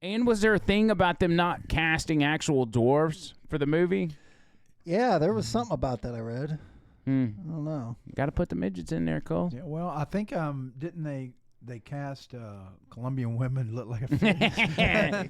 And was there a thing about them not casting actual dwarves for the movie? Yeah, there was something about that I read. I don't know. Got to put the midgets in there, Cole. Yeah, well, I think didn't they cast Colombian women to look like a face?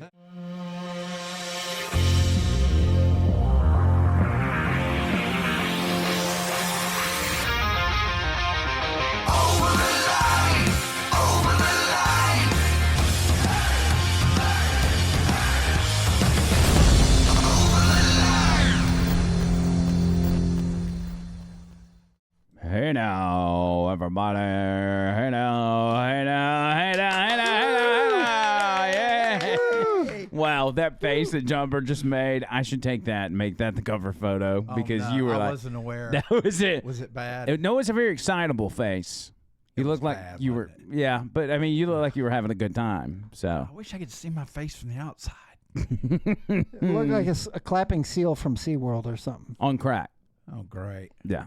Hey now, everybody. Hey now, hey now, hey now, hey now, hey now. Yeah. Wow, that face that Jumper just made, I should take that and make that the cover photo because you were I like, wasn't aware. that was it. Was it bad? No, it's a very excitable face. You look like bad, you were, yeah, but I mean, you look like you were having a good time. So I wish I could see my face from the outside. It looked like a clapping seal from SeaWorld or something. on crack, Oh, great. yeah.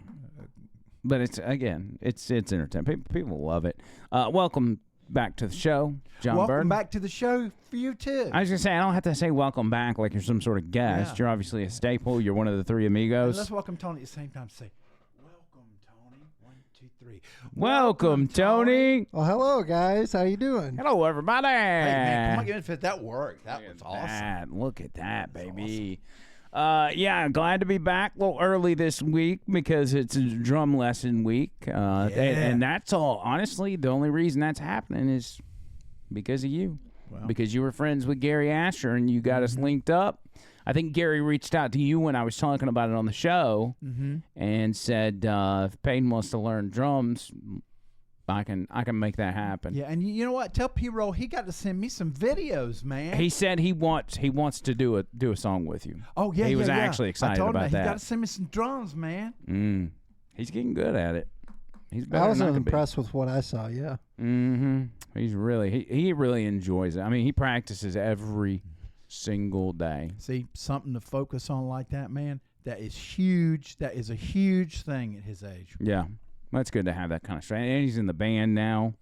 But it's entertainment. People love it. Welcome back to the show, John Welcome Burton. back to the show for you, too. I was gonna say I don't have to say welcome back like you're some sort of guest. Yeah. You're obviously a staple. You're one of the three amigos. Let's welcome Tony at the same time. Say, welcome, Tony. 1, 2, 3. Welcome, Tony. Well, hello, guys. How you doing? Hello, everybody. Hey, man, come on, give it a fit. That worked. That was awesome. That. Look at that, baby. Yeah, glad to be back a little early this week because it's a drum lesson week. And that's all. Honestly, the only reason that's happening is because of you. Well. Because you were friends with Gary Asher and you got us linked up. I think Gary reached out to you when I was talking about it on the show and said, if Peyton wants to learn drums, I can make that happen. Yeah, and you know what? Tell P-Roll he got to send me some videos, man. He said he wants to do a song with you. Oh, yeah, He was yeah. actually excited I told about him that. He got to send me some drums, man. He's getting good at it. He's better I was than I could be. impressed with what I saw. Yeah. He's really he really enjoys it. I mean, he practices every single day. See, something to focus on like that, man, that is huge. That is a huge thing at his age. Yeah, that's good to have that kind of strength. And he's in the band now.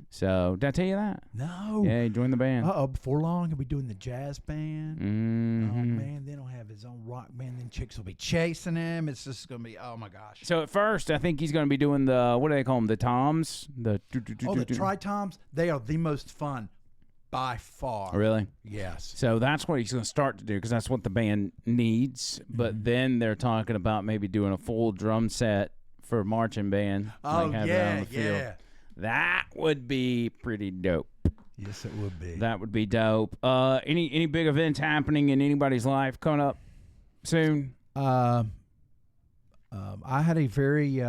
So did I tell you that? No. Yeah, he joined the band. Before long, he'll be doing the jazz band. Oh, man, then he'll have his own rock band. Then chicks will be chasing him. It's just going to be, oh, my gosh. So at first, I think he's going to be doing the, what do they call them, the toms? The tri-toms, they are the most fun by far. Really? Yes. So that's what he's going to start to do because that's what the band needs. But then they're talking about maybe doing a full drum set for marching band. Oh, have it on the field. yeah. That would be pretty dope. Yes, it would be. That would be dope. Any big events happening in anybody's life coming up soon? I had a very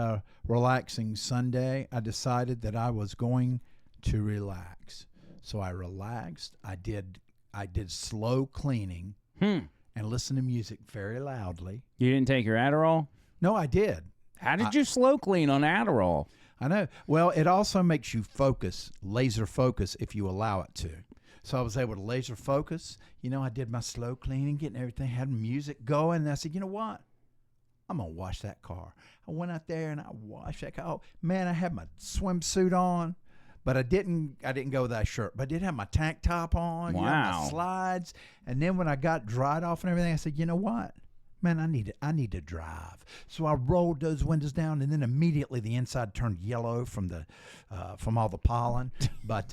relaxing Sunday. I decided that I was going to relax, so I relaxed. I did slow cleaning and listen to music very loudly. You didn't take your Adderall? No, I did. How did you slow clean on Adderall? I know. Well, it also makes you laser focus, if you allow it to. So I was able to laser focus. You know, I did my slow cleaning, getting everything, had music going, and I said, you know what? I'm going to wash that car. I went out there and I washed that car. Oh, man, I had my swimsuit on, but I didn't go with that shirt. But I did have my tank top on, Wow. my slides. And then when I got dried off and everything, I said, you know what? Man, I need to drive. So I rolled those windows down, and then immediately the inside turned yellow from all the pollen. But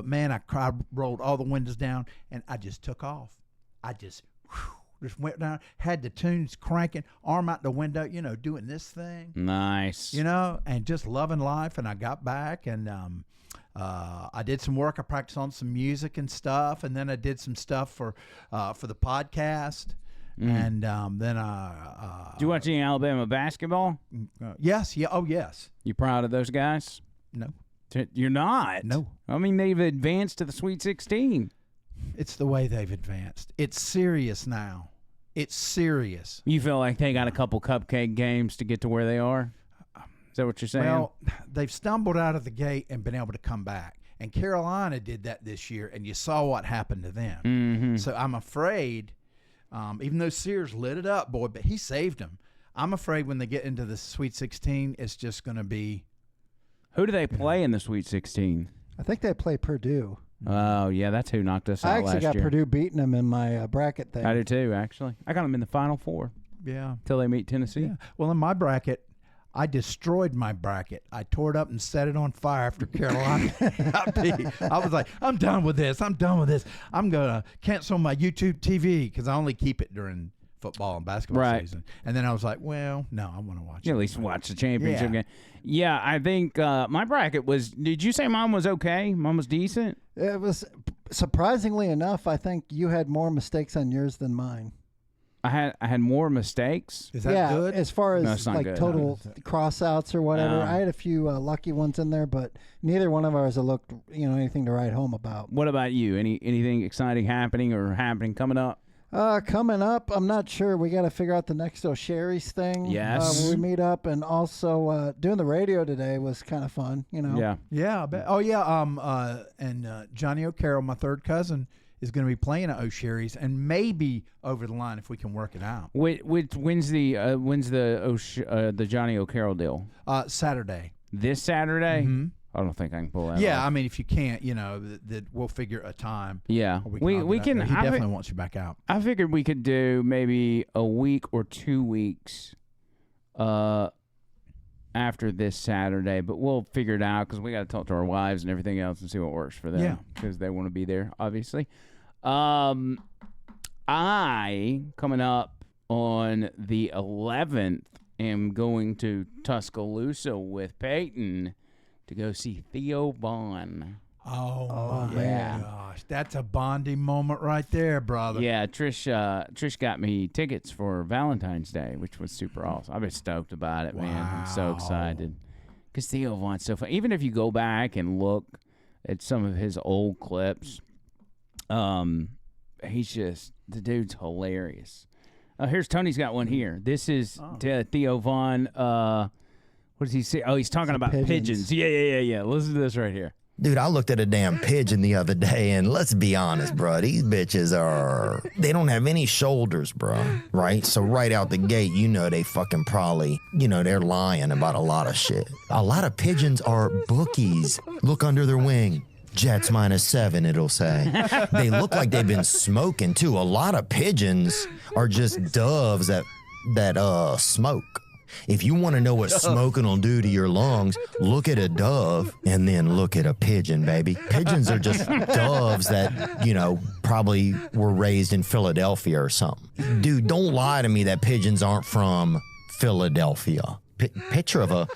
man, I rolled all the windows down, and I just took off. I just went down, had the tunes cranking, arm out the window, doing this thing. Nice. And just loving life. And I got back, and I did some work. I practiced on some music and stuff, and then I did some stuff for the podcast. And then do you watch any Alabama basketball? Yes. Yeah. Oh, yes. You proud of those guys? No. You're not? No. I mean, they've advanced to the Sweet 16. It's the way they've advanced. It's serious now. It's serious. You feel like they got a couple cupcake games to get to where they are? Is that what you're saying? Well, they've stumbled out of the gate and been able to come back. And Carolina did that this year, and you saw what happened to them. Mm-hmm. So I'm afraid... even though Sears lit it up, boy, but he saved them. I'm afraid when they get into the Sweet 16, it's just going to be... Who do they play in the Sweet 16? I think they play Purdue. Oh, yeah, that's who knocked us I out actually last got year. Purdue beating them in my bracket thing. I do too, actually. I got them in the Final Four Yeah. till they meet Tennessee. Yeah. Well, in my bracket, I destroyed my bracket. I tore it up and set it on fire after Carolina. I was like, I'm done with this. I'm going to cancel my YouTube TV because I only keep it during football and basketball season. And then I was like, well, no, I want to watch it. At least watch the championship game. Yeah, I think my bracket was, did you say mine was okay? Mine was decent? It was, surprisingly enough, I think you had more mistakes on yours than mine. I had more mistakes. Is that good? As far No, as it's not like good. total cross-outs or whatever, I had a few lucky ones in there, but neither one of ours looked, anything to write home about. What about you? Anything exciting happening coming up? Coming up, I'm not sure. We got to figure out the next O'Sherry's thing. Yes. When we meet up, and also doing the radio today was kind of fun. Yeah. Yeah, I bet. Oh yeah. And Johnny O'Carroll, my third cousin, is going to be playing at O'Sherry's and maybe over the line if we can work it out. When's the Johnny O'Carroll deal? Saturday. This Saturday? Mm-hmm. I don't think I can pull that Yeah, off. I mean, if you can't, that we'll figure a time. Yeah, we can. He definitely wants you back out. I figured we could do maybe a week or 2 weeks after this Saturday, but we'll figure it out because we got to talk to our wives and everything else and see what works for them. Yeah, because they want to be there, obviously. I coming up on the 11th am going to Tuscaloosa with Peyton to go see Theo Vaughn. Oh yeah. my gosh, that's a bonding moment right there, brother. Yeah, Trish got me tickets for Valentine's Day, which was super awesome. I've been stoked about it, man. I'm so excited. Because Theo Vaughn's so fun. Even if you go back and look at some of his old clips, he's just, the dude's hilarious. Here's Tony's got one here. This is Theo Vaughn. What does he say? Oh, he's talking about pigeons. Yeah. Listen to this right here. Dude, I looked at a damn pigeon the other day, and let's be honest, bro. These bitches they don't have any shoulders, bro. Right? So right out the gate, they fucking probably, they're lying about a lot of shit. A lot of pigeons are bookies. Look under their wing. Jets -7, it'll say. They look like they've been smoking, too. A lot of pigeons are just doves that smoke. If you want to know what smoking will do to your lungs, look at a dove and then look at a pigeon, baby. Pigeons are just doves that, probably were raised in Philadelphia or something. Dude, don't lie to me that pigeons aren't from Philadelphia. Picture of a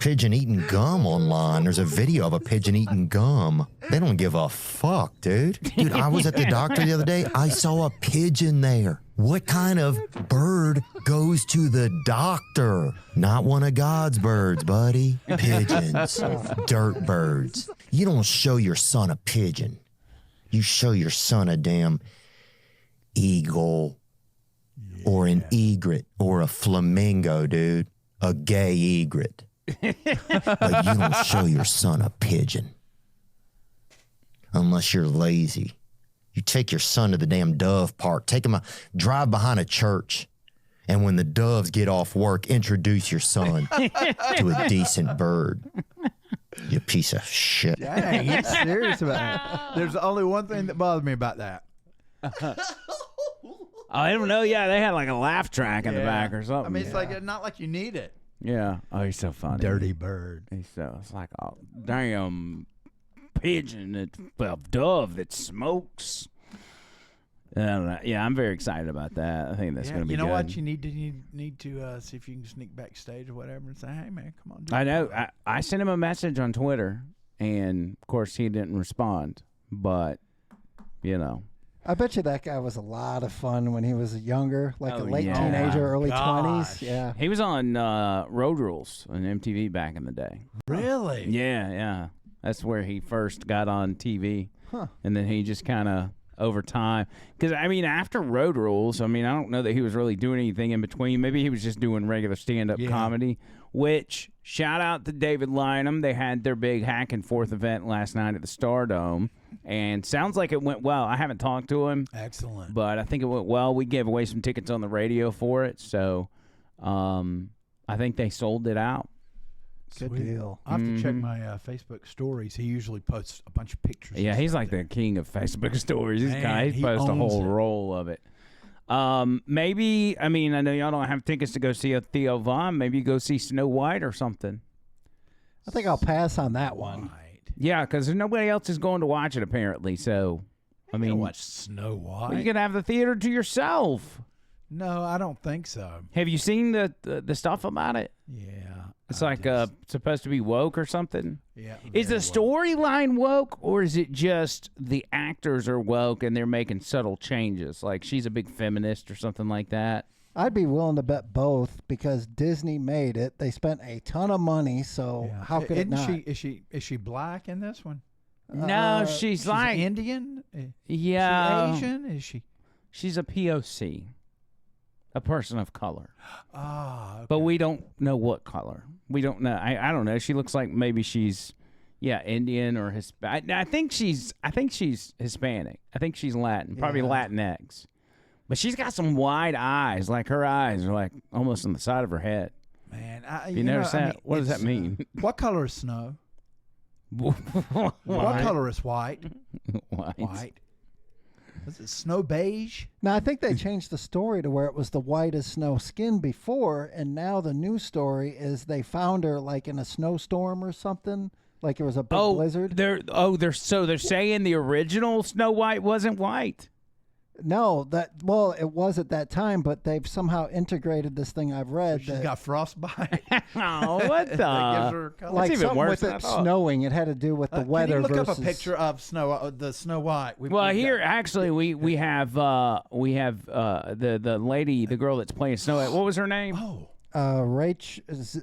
pigeon eating gum online. There's a video of a pigeon eating gum. They don't give a fuck, dude. Dude, I was at the doctor the other day. I saw a pigeon there. What kind of bird goes to the doctor? Not one of God's birds, buddy. Pigeons. Dirt birds. You don't show your son a pigeon. You show your son a damn eagle or an egret or a flamingo, dude. A gay egret. But you don't show your son a pigeon. Unless you're lazy. You take your son to the damn dove park. Take him drive behind a church. And when the doves get off work, introduce your son to a decent bird. You piece of shit. Dang, he's serious about it. There's only one thing that bothered me about that. I don't know. Yeah, they had like a laugh track in the back or something. I mean, it's like not like you need it. Yeah. Oh, he's so funny. Dirty bird. It's like a damn pigeon, dove that smokes. I don't know. Yeah, I'm very excited about that. I think that's going to be good. You know what? You need to see if you can sneak backstage or whatever and say, hey, man, come on. I know. I sent him a message on Twitter, and, of course, he didn't respond. But, I bet you that guy was a lot of fun when he was younger, like a late yeah. teenager, early Gosh. 20s. Yeah. He was on Road Rules on MTV back in the day. Really? Yeah. That's where he first got on TV. Huh. And then he just kind of, over time, because, after Road Rules, I don't know that he was really doing anything in between. Maybe he was just doing regular stand-up comedy, which, shout out to David Lynham. They had their big Hack and Forth event last night at the Stardome, and sounds like it went well. I haven't talked to him. Excellent. But I think it went well. We gave away some tickets on the radio for it, so I think they sold it out. Good deal. I have to check my Facebook stories. He usually posts a bunch of pictures. Yeah, he's like the king of Facebook stories. This guy, he posts a owns whole it. roll of it. Maybe, I mean, I know y'all don't have tickets to go see a Theo Von. Maybe go see Snow White or something. I think I'll pass on that one. Yeah, because nobody else is going to watch it apparently. So, I mean, watch Snow White. well, you can have the theater to yourself. No, I don't think so. Have you seen the stuff about it? Yeah, It's like supposed to be woke or something. yeah. Is the storyline woke, or is it just the actors are woke and they're making subtle changes? Like she's a big feminist or something like that. I'd be willing to bet both because Disney made it. They spent a ton of money, so how could it Isn't not? Is she black in this one? No, she's like Indian. yeah, Is she Asian? Is she? she's a POC, a person of color. Ah, But we don't know what color. We don't know. I don't know. She looks like maybe she's Indian or Hispanic. I think she's Hispanic. I think she's Latin, probably Latinx. But she's got some wide eyes. Like her eyes are like almost on the side of her head. man. You notice that? What does that mean? What color is snow? What What color is white? White. White. Is it snow beige? Now, I think they changed the story to where it was the white as snow skin before, and now the new story is they found her like in a snowstorm or something, like it was a big blizzard. They're saying the original Snow White wasn't white. No, it was at that time, but they've somehow integrated this thing I've read. She's that, got frostbite. Oh, what the? That gives her color. like That's even something worse with than I it thought. snowing. It had to do with the weather Can you look versus. up a picture of the Snow White? Well, here actually we have the lady, the girl that's playing Snow White. What was her name?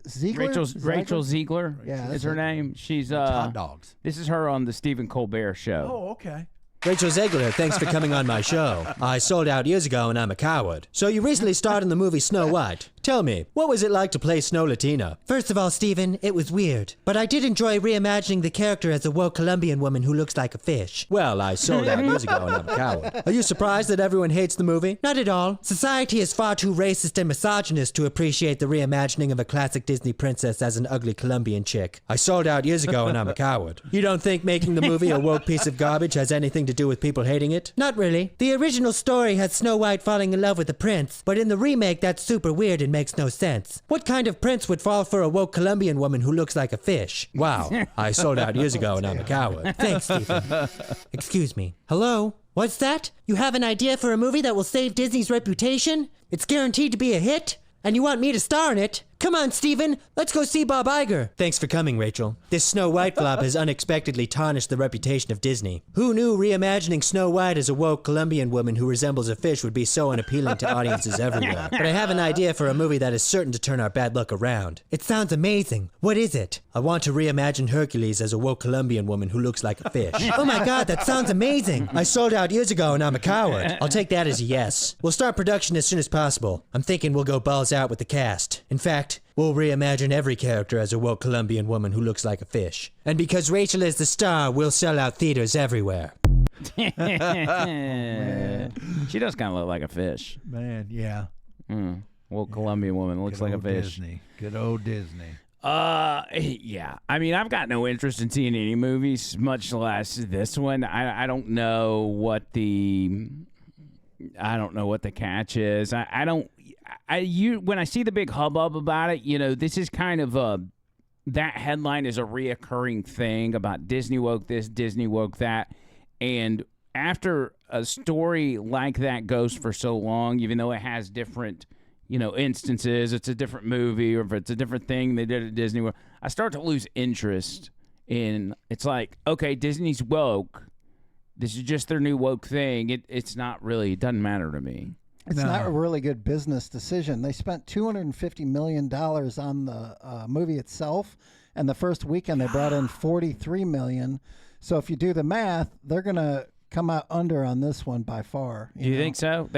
Ziegler? Rachel Ziegler. Yeah, is that's her it. name. She's hot dogs. This is her on the Stephen Colbert Show. Oh, okay. Rachel Zegler, thanks for coming on my show. I sold out years ago and I'm a coward. So you recently starred in the movie Snow White. Tell me, what was it like to play Snow Latina? First of all, Stephen, it was weird. But I did enjoy reimagining the character as a woke Colombian woman who looks like a fish. Well, I sold out years ago and I'm a coward. Are you surprised that everyone hates the movie? Not at all. Society is far too racist and misogynist to appreciate the reimagining of a classic Disney princess as an ugly Colombian chick. I sold out years ago and I'm a coward. You don't think making the movie a woke piece of garbage has anything to do with people hating it? Not really. The original story has Snow White falling in love with the prince, but in the remake that's super weird and makes no sense. What kind of prince would fall for a woke Colombian woman who looks like a fish? Wow, I sold out years ago and I'm a coward. Thanks, Stephen. Excuse me. Hello? What's that? You have an idea for a movie that will save Disney's reputation? It's guaranteed to be a hit? And you want me to star in it? Come on, Stephen. Let's go see Bob Iger. Thanks for coming, Rachel. This Snow White flop has unexpectedly tarnished the reputation of Disney. Who knew reimagining Snow White as a woke Colombian woman who resembles a fish would be so unappealing to audiences everywhere? But I have an idea for a movie that is certain to turn our bad luck around. It sounds amazing. What is it? I want to reimagine Hercules as a woke Colombian woman who looks like a fish. Oh my God, that sounds amazing. I sold out years ago and I'm a coward. I'll take that as a yes. We'll start production as soon as possible. I'm thinking we'll go balls out with the cast. In fact, we'll reimagine every character as a woke Colombian woman who looks like a fish. And because Rachel is the star, we'll sell out theaters everywhere. She does kind of look like a fish. Man, yeah. Well, Colombian woman looks Good like a old fish. Disney. Good old Disney. Yeah. I mean, I've got no interest in seeing any movies, much less this one. I don't know what the catch is. When I see the big hubbub about it, this is kind of that headline is a reoccurring thing about Disney woke this, Disney woke that. And after a story like that goes for so long, even though it has different, instances, it's a different movie or if it's a different thing they did at Disney World, I start to lose interest in, it's like, okay, Disney's woke. This is just their new woke thing. It doesn't matter to me. It's not a really good business decision. They spent $250 million on the movie itself, and the first weekend they brought in $43 million. So if you do the math, they're going to come out under on this one by far. Do you think so?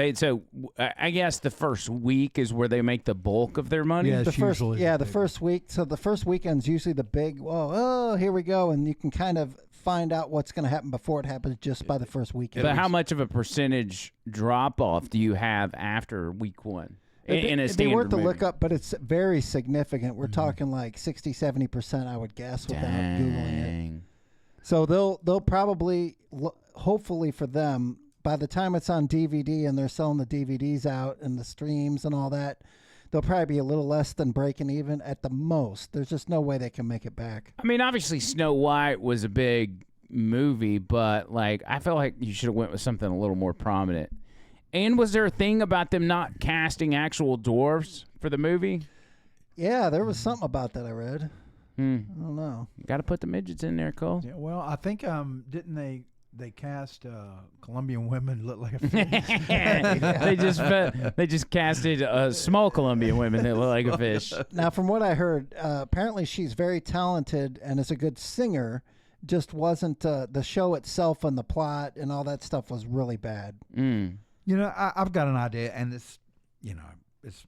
I guess the first week is where they make the bulk of their money. Yeah, the first week. So the first weekend's usually the big, here we go, and you can kind of find out what's going to happen before it happens just by the first weekend. But how much of a percentage drop off do you have after week one? in a It'd be standard worth to movie. look up, but it's very significant. We're talking like 60-70%, I would guess, without googling it. Dang. So they'll probably, hopefully for them, by the time it's on DVD and they're selling the DVDs out and the streams and all that, they'll probably be a little less than breaking even at the most. There's just no way they can make it back. I mean, obviously, Snow White was a big movie, but like I feel like you should have went with something a little more prominent. And was there a thing about them not casting actual dwarves for the movie? Yeah, there was something about that I read. I don't know. Got to put the midgets in there, Cole. Yeah, well, I think didn't they cast Colombian women look like a fish? They just casted small Colombian women that look like a fish. Now, from what I heard, apparently she's very talented and is a good singer. Just wasn't the show itself and the plot and all that stuff was really bad. Mm. You know, I've got an idea, and this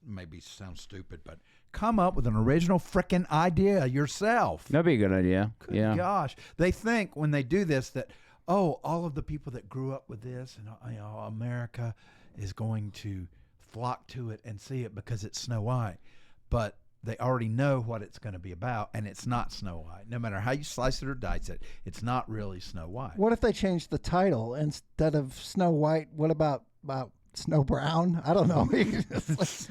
maybe sounds stupid, but come up with an original frickin' idea yourself. That'd be a good idea. Good Yeah. gosh. They think when they do this that, oh, all of the people that grew up with this and America is going to flock to it and see it because it's Snow White. But they already know what it's going to be about, and it's not Snow White. No matter how you slice it or dice it, it's not really Snow White. What if they changed the title instead of Snow White? What about Snow Brown? I don't know.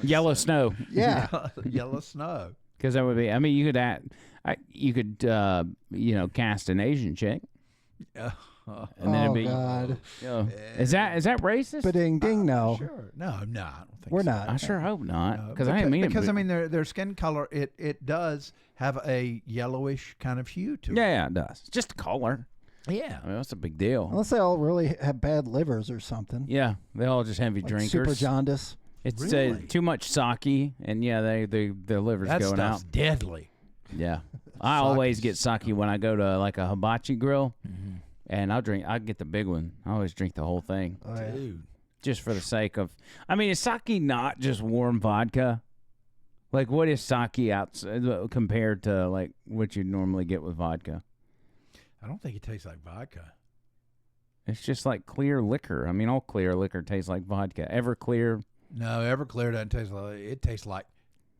Yellow Snow. Yeah. Yellow Snow. Because that would be. I mean, you could cast an Asian chick, and then it'd be. God. Is that racist? Ba-ding ding, no. Sure. No, I don't think We're so. not. I sure hope not. No, Because I didn't mean it. Because I mean, their skin color it does have a yellowish kind of hue to it. Yeah, it does. It's just a color. Yeah. I mean, that's a big deal. Unless they all really have bad livers or something. Yeah, they all just heavy Like drinkers. super jaundice. It's Really? too much sake, and yeah, their liver's That going stuff's out. deadly. Yeah, I always get sake when I go to like a hibachi grill, and I'll get the big one. I always drink the whole thing, Oh, yeah. Dude. just for the sake of. I mean, is sake not just warm vodka? Like, what is sake compared to like what you normally get with vodka? I don't think it tastes like vodka. It's just like clear liquor. I mean, all clear liquor tastes like vodka. Everclear. No, Everclear doesn't taste like it. Tastes like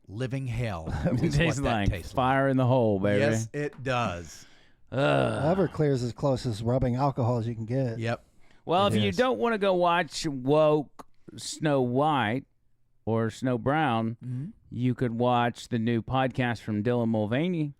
living hell. It is tastes what that like tastes fire in the hole, baby. Yes, it does. Everclear's as close as rubbing alcohol as you can get. Yep. Well, It if you is. don't want to go watch woke Snow White or Snow Brown, you could watch the new podcast from Dylan Mulvaney.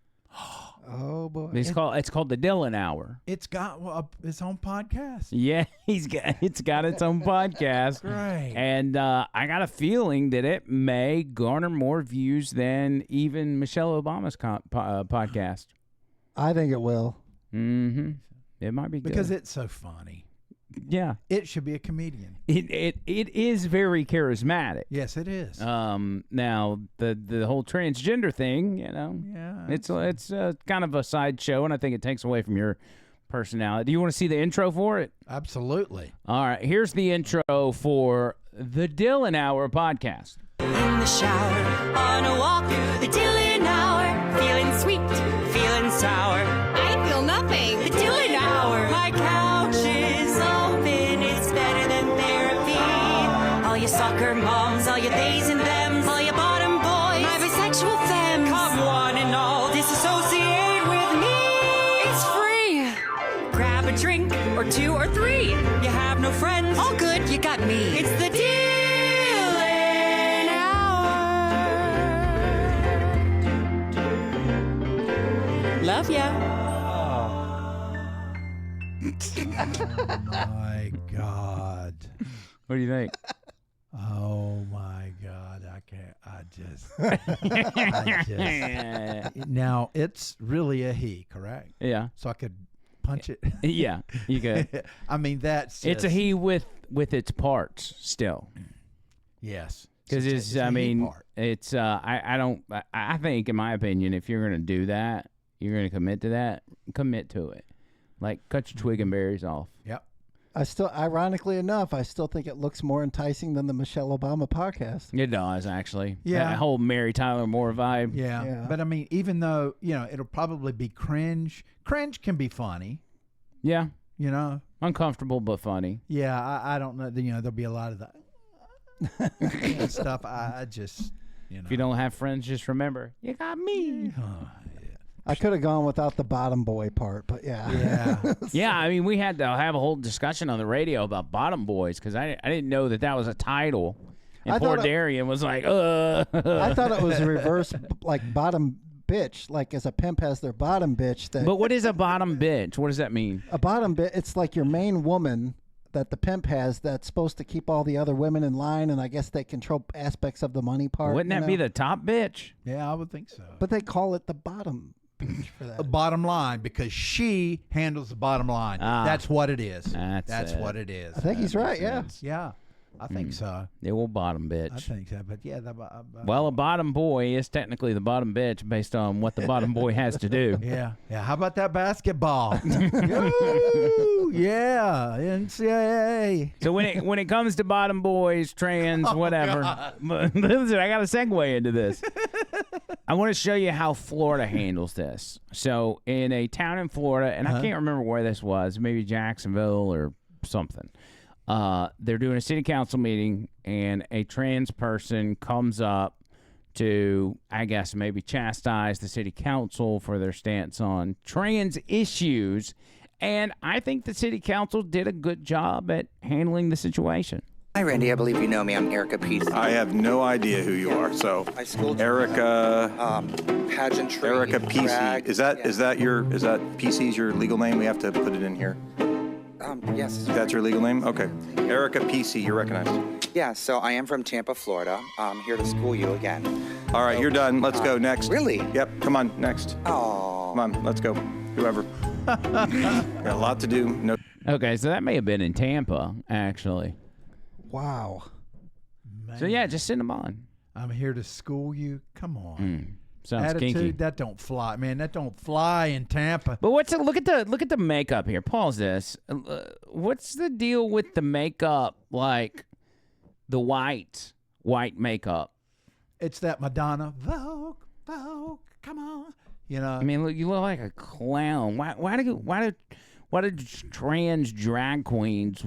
Oh, boy. It's called the Dylan Hour. It's got its own podcast. Yeah, it's got its own podcast. Great. And I got a feeling that it may garner more views than even Michelle Obama's podcast. I think it will. Mm-hmm. It might be good. Because it's so funny. Yeah. It should be a comedian. It is very charismatic. Yes, it is. Now the whole transgender thing, Yeah. it's kind of a sideshow, and I think it takes away from your personality. Do you want to see the intro for it? Absolutely. All right, here's the intro for the Dylan Hour podcast. In the shower, on a walk through the Dylan Hour, feeling sweet, feeling sour. I feel nothing. The Dylan Hour. My couch is open. It's better than therapy. All you soccer moms, all you theys and thems, all you bottom boys, my bisexual femmes. Come one and all, disassociate with me. It's free. Grab a drink or two or three. You have no friends. All good, you got me. It's the Dylan Hour. Love ya. My God. What do you think? Oh my God. I can't. I just. Now, it's really a he, correct? Yeah, So I could punch it. yeah, you could. I mean, that's. It's a just- he with its parts still. Yes. Because It's a he part. it's I think, in my opinion, if you're gonna do that, you're gonna commit to it. Like, cut your twig and berries off. Yep. Ironically enough, I still think it looks more enticing than the Michelle Obama podcast. It does, actually. Yeah. That whole Mary Tyler Moore vibe. Yeah. Yeah. But I mean, even though, it'll probably be cringe. Cringe can be funny, Yeah. you know? Uncomfortable but funny. Yeah, I don't know. There'll be a lot of that. and stuff. I just, If you don't have friends, just remember, you got me. I could have gone without the bottom boy part, but yeah. Yeah. Yeah, I mean, we had to have a whole discussion on the radio about bottom boys because I didn't know that was a title. And I poor thought Darian was like, I thought it was a reverse, like bottom bitch, like as a pimp has their bottom bitch. But what is a bottom bitch? What does that mean? A bottom bitch, it's like your main woman that the pimp has that's supposed to keep all the other women in line, and I guess they control aspects of the money part. Wouldn't that be the top bitch? Yeah, I would think so. But they call it the bottom bitch for that. Bottom line, because she handles the bottom line. That's what it is. That's what it is. I think he's right, yeah. Yeah, I think so. They will bottom bitch. I think so. But yeah, Well, a bottom boy is technically the bottom bitch based on what the bottom boy has to do. yeah. How about that basketball? Ooh, yeah, NCAA. So when it comes to bottom boys, trans, whatever, listen, I got to segue into this. I want to show you how Florida handles this. So in a town in Florida, and I can't remember where this was, maybe Jacksonville or something. They're doing a city council meeting, and a trans person comes up to, I guess, maybe chastise the city council for their stance on trans issues. And I think the city council did a good job at handling the situation. Hi, Randy. I believe you know me. I'm Erica Peace. I have no idea who you are. So, I schooled Erica. pageantry. Erica PC. drag. Is that PC's your legal name? We have to put it in here. Yes. That's your legal name? Okay. Erica PC. You're recognized. Yeah. So I am from Tampa, Florida. I'm here to school you again. All right. You're done. Let's go next. Really? Yep. Come on. Next. Oh. Come on. Let's go. Whoever. Got a lot to do. No. Okay, so that may have been in Tampa, actually. Wow. Man, So yeah, just send them on. I'm here to school you. Come on. Sounds Attitude, kinky. that don't fly, man. That don't fly in Tampa. But look at the makeup here. Pause this. What's the deal with the makeup? Like the white makeup. It's that Madonna Vogue, come on. You know. I mean, look, you look like a clown. Why do trans drag queens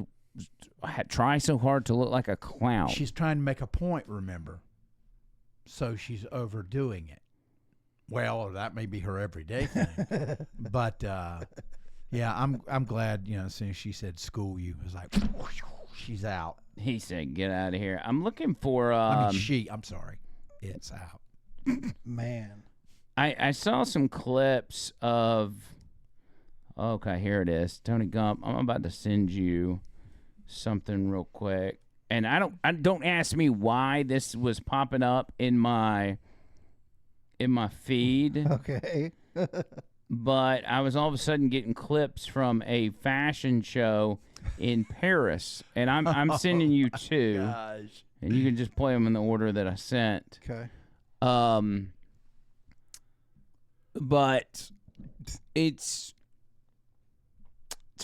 try so hard to look like a clown? She's trying to make a point, remember? So she's overdoing it. Well, that may be her everyday thing. But yeah, I'm glad, as soon as she said school you, it was like she's out. He said, "Get out of here." I'm looking for. I'm sorry. It's out. Man. I saw some clips of. Okay, here it is. Tony Gump. I'm about to send you something real quick, and don't ask me why this was popping up in my feed. Okay. But I was all of a sudden getting clips from a fashion show in Paris, and I'm sending you two, Gosh. and you can just play them in the order that I sent. Okay. But it's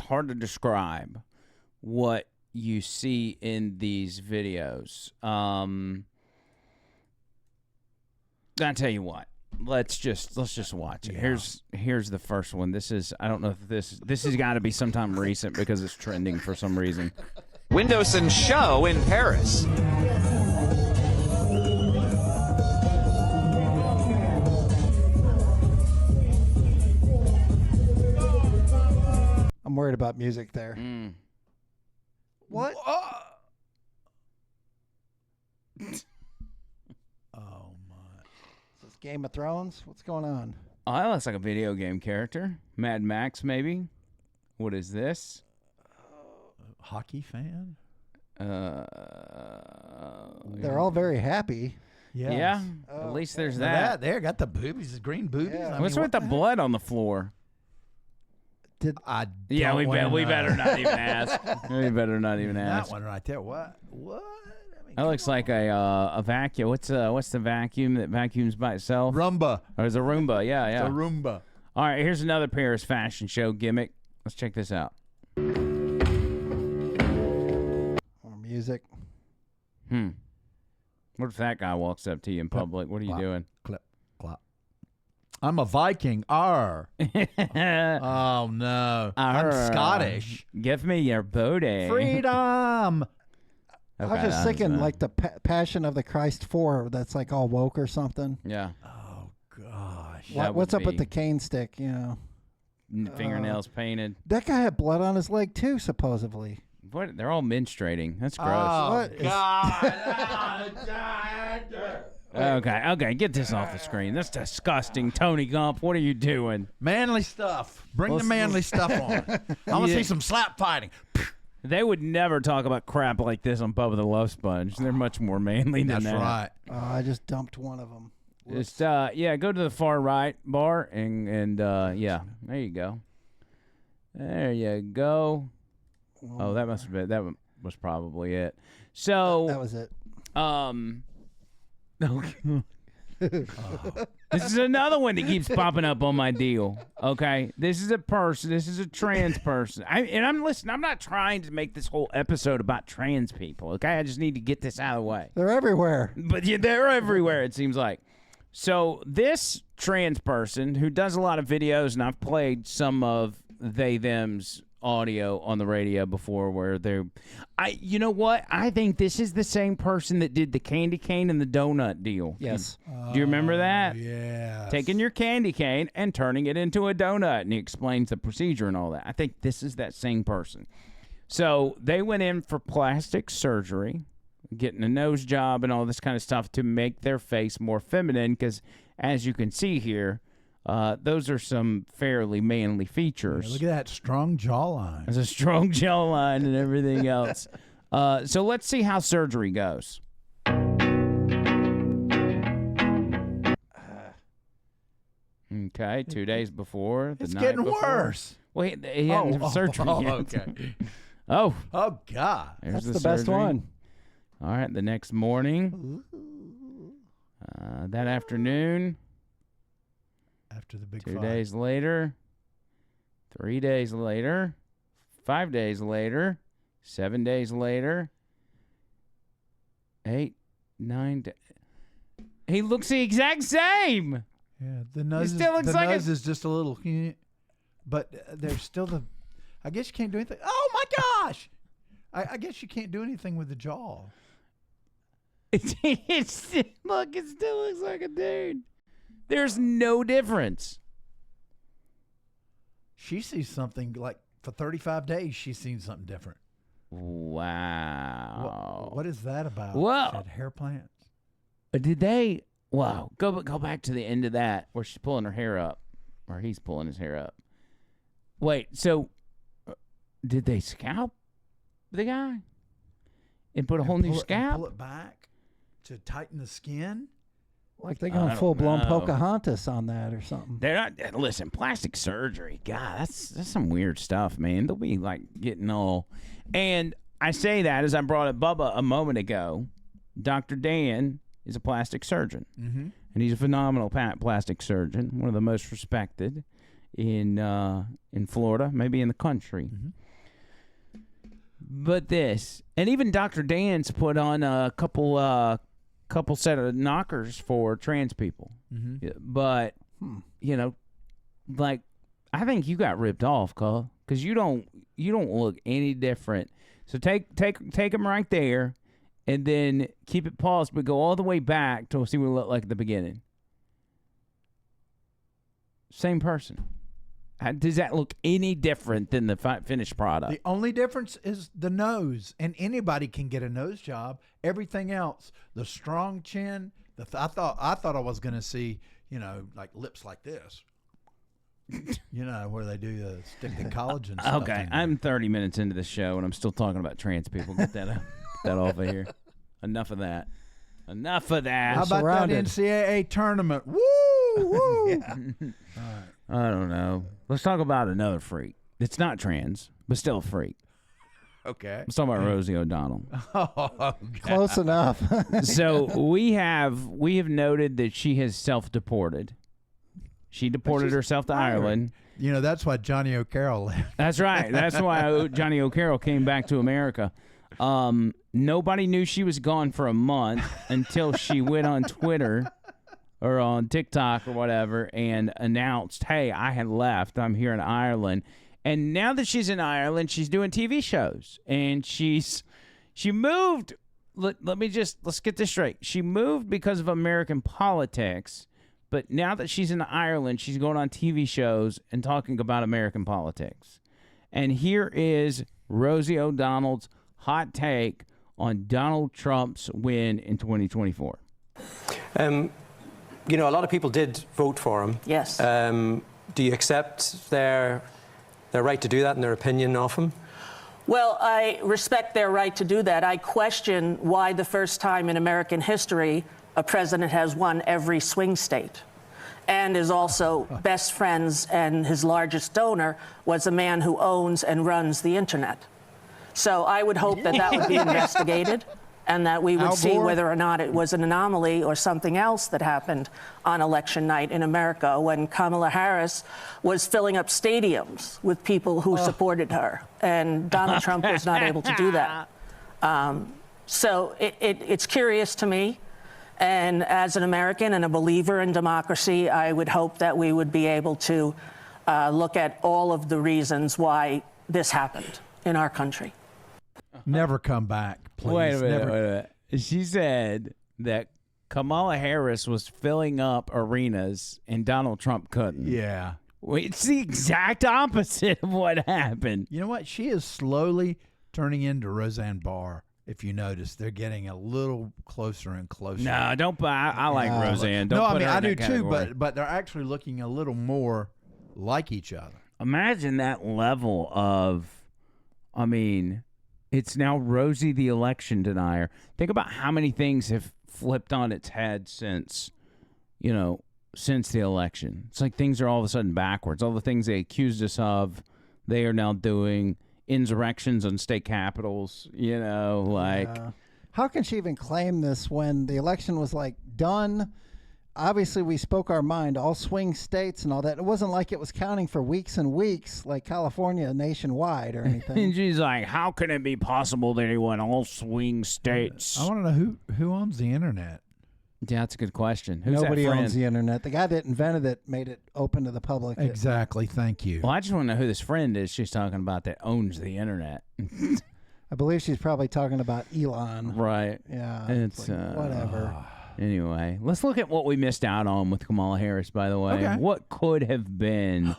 hard to describe what you see in these videos. I tell you what. Let's just watch it. Yeah. Here's the first one. This is, I don't know if this has got to be sometime recent because it's trending for some reason. Windowson show in Paris. I'm worried about music there. What? Oh my. Is this Game of Thrones? What's going on? Oh, that looks like a video game character. Mad Max, maybe. What is this? Hockey fan? They're all very happy. Yes. Yeah. At least there's Now that. there got the boobies, the green boobies. Yeah. I What's mean, with the blood on the floor? I Yeah, don't we wanna better know. not even ask. We better not even That ask. one right there. What? I mean, That looks like a vacuum. What's the vacuum that vacuums by itself? Roomba. Or is it a Roomba? Yeah, yeah. It's a Roomba. All right, here's another Paris fashion show gimmick. Let's check this out. More music. What if that guy walks up to you in public? What are you doing? Clip, clop. I'm a Viking. Arr. Oh, no. I'm Scottish. Give me your booty. Freedom. I was just thinking like the Passion of the Christ 4 that's like all woke or something. Yeah. Oh, gosh. What's up with the cane stick, you know? Fingernails painted. That guy had blood on his leg too, supposedly. What? They're all menstruating. That's gross. Oh, God. Okay, get this off the screen. That's disgusting. Tony Gump, what are you doing? Manly stuff. Bring the manly stuff on. I want to see some slap fighting. They would never talk about crap like this on Bubba the Love Sponge. They're much more manly than That's that. right. I just dumped one of them. Just go to the far right bar and yeah, there you go. There you go. Oh, that must have been was probably it. So that was it. This is another one that keeps popping up on my deal. Okay, this is a person. This is a trans person. I'm not trying to make this whole episode about trans people. Okay, I just need to get this out of the way. They're everywhere. But yeah, they're everywhere. It seems like. So this trans person who does a lot of videos, and I've played some of them's audio on the radio before where you know what? I think this is the same person that did the candy cane and the donut deal. Yes. Do you remember that? Yeah. Taking your candy cane and turning it into a donut, and he explains the procedure and all that. I think this is that same person. So they went in for plastic surgery, getting a nose job and all this kind of stuff to make their face more feminine because, as you can see here, those are some fairly manly features. Yeah, look at that strong jawline. There's a strong jawline and everything else. So let's see how surgery goes. Okay, 2 days before. It's getting worse. Well, he hadn't had surgery yet. Okay. Oh, God. There's That's the best surgery. one. All right, the next morning, that afternoon, After the big 2 fight. days later, 3 days later, 5 days later, 7 days later, 8, 9. He looks the exact same. Yeah, the nose, still looks like nose is just a little, but there's still the. I guess you can't do anything. Oh my gosh! I guess you can't do anything with the jaw. Look, it still looks like a dude. There's no difference. She sees something like for 35 days. She's seen something different. Wow. What is that about? Whoa. She had hair plants. Did they? Wow. Go back to the end of that where she's pulling her hair up, or he's pulling his hair up. Wait. So, did they scalp the guy and put a whole new scalp? Pull it back to tighten the skin. Like they're going full-blown Pocahontas on that or something. They're not. Listen, plastic surgery. God, that's some weird stuff, man. They'll be like getting all. And I say that as I brought up Bubba a moment ago. Dr. Dan is a plastic surgeon, and he's a phenomenal plastic surgeon, one of the most respected in Florida, maybe in the country. But this, and even Dr. Dan's put on a couple set of knockers for trans people. But like, I think you got ripped off, Cole, because you don't look any different. So take them right there, and then keep it paused, but go all the way back to see what it looked like at the beginning. Same person. Does that look any different than the finished product? The only difference is the nose, and anybody can get a nose job. Everything else, the strong chin. I thought I was going to see, like lips like this. Where they do stick the collagen stuff. Okay, I'm 30 minutes into the show, and I'm still talking about trans people. Get that off of here. Enough of that. Enough of that. How about Surrounded. that NCAA tournament? Woo! Woo! I don't know. Let's talk about another freak. It's not trans, but still a freak. Okay. Let's talk about Rosie O'Donnell. Close enough. So we have noted that she has self-deported. She deported herself to Ireland. That's why Johnny O'Carroll left. That's right. That's why Johnny O'Carroll came back to America. Nobody knew she was gone for a month until she went on Twitter or on TikTok or whatever and announced, hey, I had left. I'm here in Ireland. And now that she's in Ireland, she's doing TV shows. And she moved let's get this straight. She moved because of American politics, but now that she's in Ireland, she's going on TV shows and talking about American politics. And here is Rosie O'Donnell's hot take on Donald Trump's win in 2024. You know, a lot of people did vote for him. Yes. Do you accept their right to do that and their opinion of him? Well, I respect their right to do that. I question why the first time in American history a president has won every swing state and is also best friends, and his largest donor was a man who owns and runs the internet. So I would hope that would be investigated and that we would see whether or not it was an anomaly or something else that happened on election night in America when Kamala Harris was filling up stadiums with people who supported her, and Donald Trump was not able to do that. So it's curious to me, and as an American and a believer in democracy, I would hope that we would be able to look at all of the reasons why this happened in our country. Never come back, please. Wait a minute. She said that Kamala Harris was filling up arenas and Donald Trump couldn't. Yeah. It's the exact opposite of what happened. You know what? She is slowly turning into Roseanne Barr. If you notice, they're getting a little closer and closer. No, don't. I like Roseanne. Don't no, put I mean her in I do that category. too. But they're actually looking a little more like each other. Imagine that level of, I mean, it's now Rosie the election denier. Think about how many things have flipped on its head since the election. It's like things are all of a sudden backwards. All the things they accused us of, they are now doing. Insurrections on state capitals, How can she even claim this when the election was done? Obviously, we spoke our mind, all swing states and all that. It wasn't like it was counting for weeks and weeks like California nationwide or anything. And she's like, how can it be possible that he won all swing states? I want to know who owns the internet. Yeah, that's a good question. Who's Nobody that friend? owns the internet. The guy that invented it made it open to the public. Exactly. Thank you. Well, I just want to know who this friend is she's talking about that owns the internet. I believe she's probably talking about Elon. Right. Yeah. It's whatever. Anyway, let's look at what we missed out on with Kamala Harris, by the way. Okay. What could have been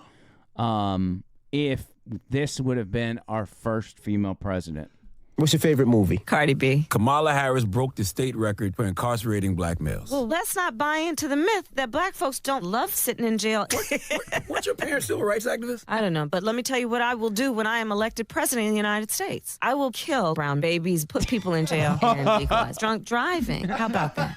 if this would have been our first female president? What's your favorite movie? Cardi B. Kamala Harris broke the state record for incarcerating black males. Well, let's not buy into the myth that black folks don't love sitting in jail. Weren't your parents civil rights activists? I don't know, but let me tell you what I will do when I am elected president of the United States. I will kill brown babies, put people in jail, and legalize drunk driving. How about that?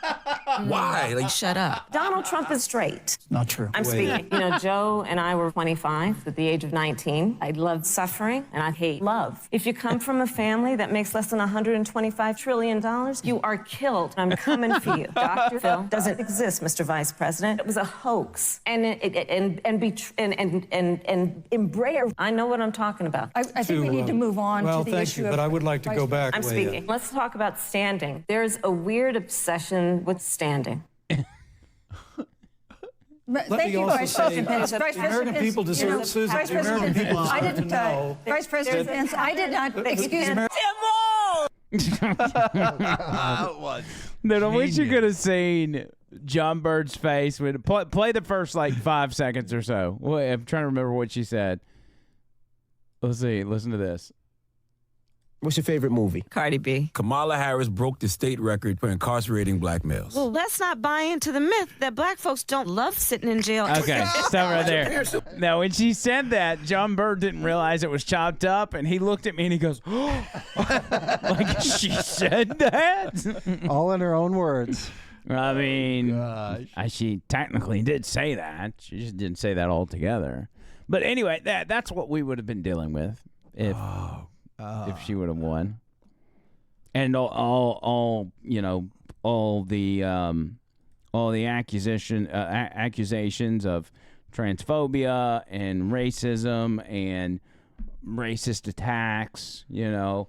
Why? Shut up. Donald Trump is straight. Not true. I'm speaking. Joe and I were 25 at the age of 19. I loved suffering, and I hate love. If you come from a family that makes less than $125 trillion, you are killed. I'm coming for you. Dr. Phil doesn't exist, Mr. Vice President. It was a hoax. And Embraer. I know what I'm talking about. I think we need to move on to the issue but I would like to go back. I'm speaking. Let's talk about standing. There's a weird obsession with standing. Thank you, Vice President Pence. Vice President people deserve, Susan, Vice the American President people I deserve to didn't, know. Vice President Pence, I did not, excuse me. Dude, I wish you could have seen John Bird's face. Play the first 5 seconds or so. Wait, I'm trying to remember what she said. Let's see. Listen to this. What's your favorite movie? Cardi B. Kamala Harris broke the state record for incarcerating black males. Well, let's not buy into the myth that black folks don't love sitting in jail. Okay, stop right there. Now, when she said that, John Bird didn't realize it was chopped up, and he looked at me and he goes, like she said that? All in her own words. I mean, she technically did say that. She just didn't say that altogether. But anyway, that's what we would have been dealing with if she would have won. And all the accusations of transphobia and racism and racist attacks, your